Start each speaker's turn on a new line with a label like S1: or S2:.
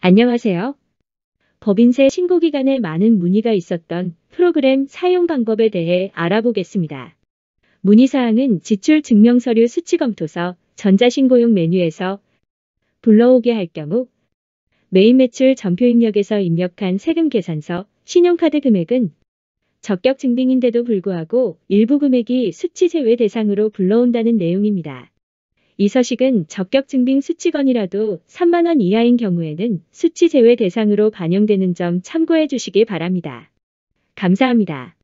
S1: 안녕하세요. 법인세 신고 기간에 많은 문의가 있었던 프로그램 사용 방법에 대해 알아보겠습니다. 문의사항은 지출증명서류 수치검토서, 전자신고용 메뉴에서 불러오게 할 경우, 메인 매출 전표 입력에서 입력한 세금 계산서, 신용카드 금액은 적격 증빙인데도 불구하고 일부 금액이 수치 제외 대상으로 불러온다는 내용입니다. 이 서식은 적격 증빙 수치건이라도 3만 원 이하인 경우에는 수치 제외 대상으로 반영되는 점 참고해 주시기 바랍니다. 감사합니다.